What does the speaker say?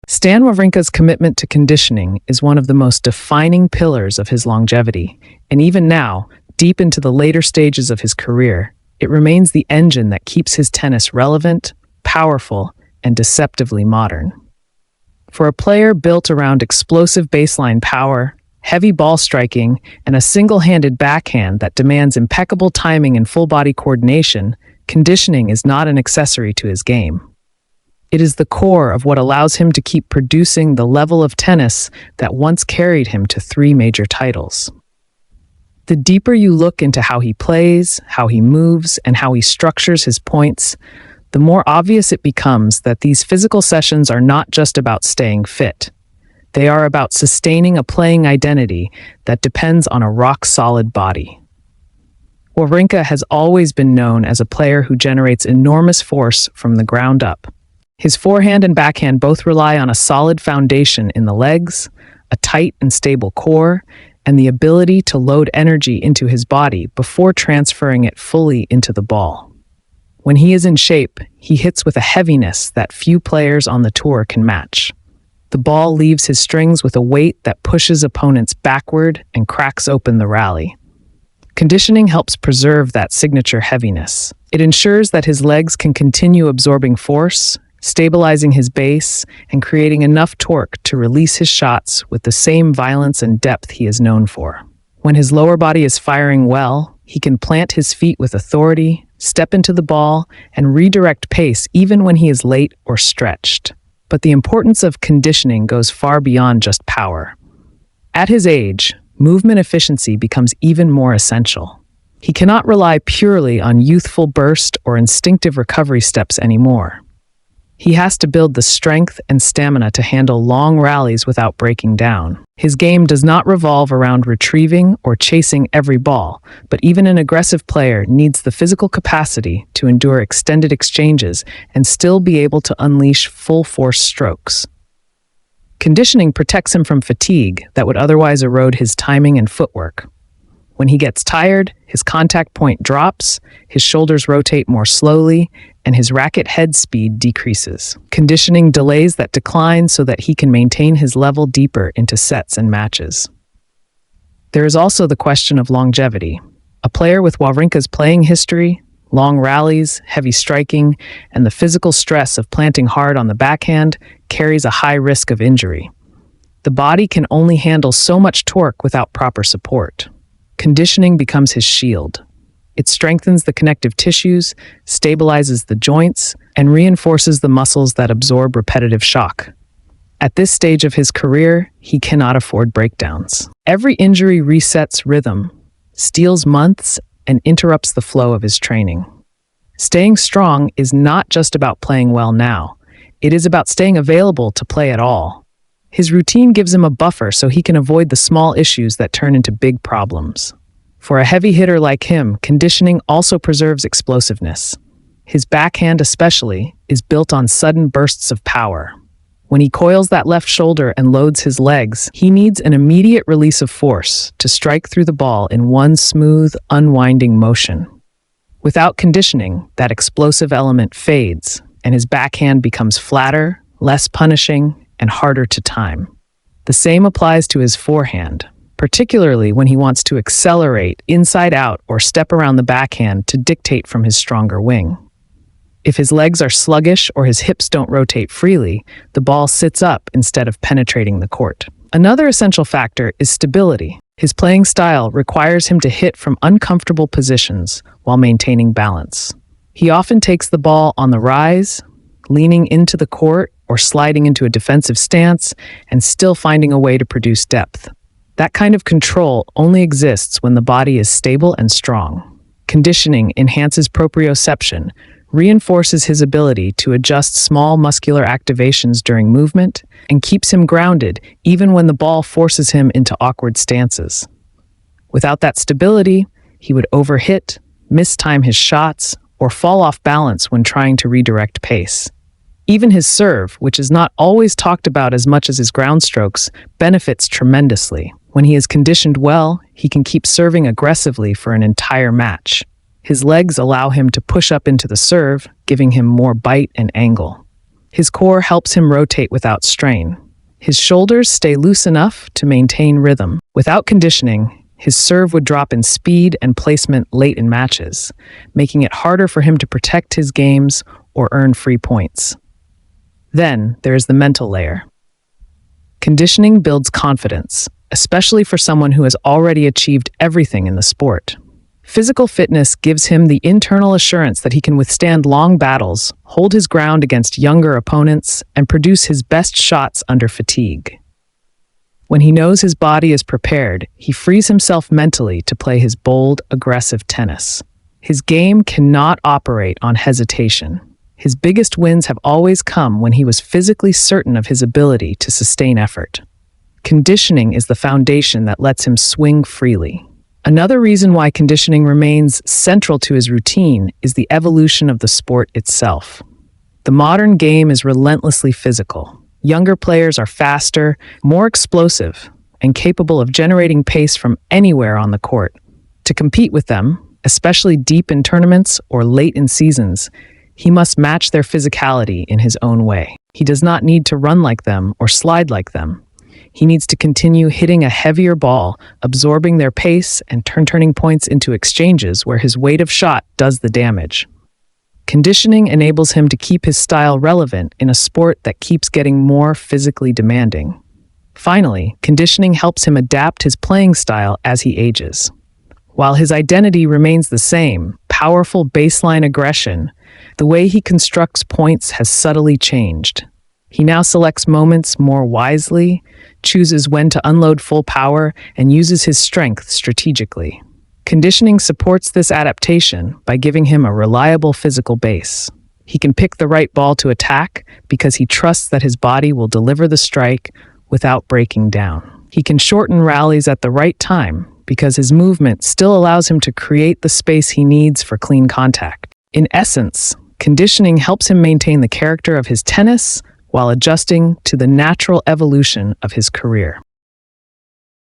Stan Wawrinka's commitment to conditioning is one of the most defining pillars of his longevity, and even now, deep into the later stages of his career, it remains the engine that keeps his tennis relevant, powerful, and deceptively modern. For a player built around explosive baseline power, heavy ball striking, and a single-handed backhand that demands impeccable timing and full-body coordination, conditioning is not an accessory to his game. It is the core of what allows him to keep producing the level of tennis that once carried him to 3 major titles. The deeper you look into how he plays, how he moves, and how he structures his points, the more obvious it becomes that these physical sessions are not just about staying fit. They are about sustaining a playing identity that depends on a rock-solid body. Wawrinka has always been known as a player who generates enormous force from the ground up. His forehand and backhand both rely on a solid foundation in the legs, a tight and stable core, and the ability to load energy into his body before transferring it fully into the ball. When he is in shape, he hits with a heaviness that few players on the tour can match. The ball leaves his strings with a weight that pushes opponents backward and cracks open the rally. Conditioning helps preserve that signature heaviness. It ensures that his legs can continue absorbing force, stabilizing his base, and creating enough torque to release his shots with the same violence and depth he is known for. When his lower body is firing well, he can plant his feet with authority, step into the ball, and redirect pace even when he is late or stretched. But the importance of conditioning goes far beyond just power. At his age, movement efficiency becomes even more essential. He cannot rely purely on youthful burst or instinctive recovery steps anymore. He has to build the strength and stamina to handle long rallies without breaking down. His game does not revolve around retrieving or chasing every ball, but even an aggressive player needs the physical capacity to endure extended exchanges and still be able to unleash full-force strokes. Conditioning protects him from fatigue that would otherwise erode his timing and footwork. When he gets tired, his contact point drops, his shoulders rotate more slowly, and his racket head speed decreases. Conditioning delays that decline so that he can maintain his level deeper into sets and matches. There is also the question of longevity. A player with Wawrinka's playing history, long rallies, heavy striking, and the physical stress of planting hard on the backhand carries a high risk of injury. The body can only handle so much torque without proper support. Conditioning becomes his shield. It strengthens the connective tissues, stabilizes the joints, and reinforces the muscles that absorb repetitive shock. At this stage of his career, he cannot afford breakdowns. Every injury resets rhythm, steals months, and interrupts the flow of his training. Staying strong is not just about playing well now. It is about staying available to play at all. His routine gives him a buffer so he can avoid the small issues that turn into big problems. For a heavy hitter like him, conditioning also preserves explosiveness. His backhand especially is built on sudden bursts of power. When he coils that left shoulder and loads his legs, he needs an immediate release of force to strike through the ball in one smooth, unwinding motion. Without conditioning, that explosive element fades, and his backhand becomes flatter, less punishing, and harder to time. The same applies to his forehand, particularly when he wants to accelerate inside out or step around the backhand to dictate from his stronger wing. If his legs are sluggish or his hips don't rotate freely, the ball sits up instead of penetrating the court. Another essential factor is stability. His playing style requires him to hit from uncomfortable positions while maintaining balance. He often takes the ball on the rise, leaning into the court or sliding into a defensive stance, and still finding a way to produce depth. That kind of control only exists when the body is stable and strong. Conditioning enhances proprioception, reinforces his ability to adjust small muscular activations during movement, and keeps him grounded even when the ball forces him into awkward stances. Without that stability, he would overhit, mistime his shots, or fall off balance when trying to redirect pace. Even his serve, which is not always talked about as much as his ground strokes, benefits tremendously. When he is conditioned well, he can keep serving aggressively for an entire match. His legs allow him to push up into the serve, giving him more bite and angle. His core helps him rotate without strain. His shoulders stay loose enough to maintain rhythm. Without conditioning, his serve would drop in speed and placement late in matches, making it harder for him to protect his games or earn free points. Then there is the mental layer. Conditioning builds confidence, especially for someone who has already achieved everything in the sport. Physical fitness gives him the internal assurance that he can withstand long battles, hold his ground against younger opponents, and produce his best shots under fatigue. When he knows his body is prepared, he frees himself mentally to play his bold, aggressive tennis. His game cannot operate on hesitation. His biggest wins have always come when he was physically certain of his ability to sustain effort. Conditioning is the foundation that lets him swing freely. Another reason why conditioning remains central to his routine is the evolution of the sport itself. The modern game is relentlessly physical. Younger players are faster, more explosive, and capable of generating pace from anywhere on the court. To compete with them, especially deep in tournaments or late in seasons, he must match their physicality in his own way. He does not need to run like them or slide like them. He needs to continue hitting a heavier ball, absorbing their pace and turning points into exchanges where his weight of shot does the damage. Conditioning enables him to keep his style relevant in a sport that keeps getting more physically demanding. Finally, conditioning helps him adapt his playing style as he ages. While his identity remains the same, powerful baseline aggression, the way he constructs points has subtly changed. He now selects moments more wisely, chooses when to unload full power, and uses his strength strategically. Conditioning supports this adaptation by giving him a reliable physical base. He can pick the right ball to attack because he trusts that his body will deliver the strike without breaking down. He can shorten rallies at the right time because his movement still allows him to create the space he needs for clean contact. In essence, conditioning helps him maintain the character of his tennis while adjusting to the natural evolution of his career.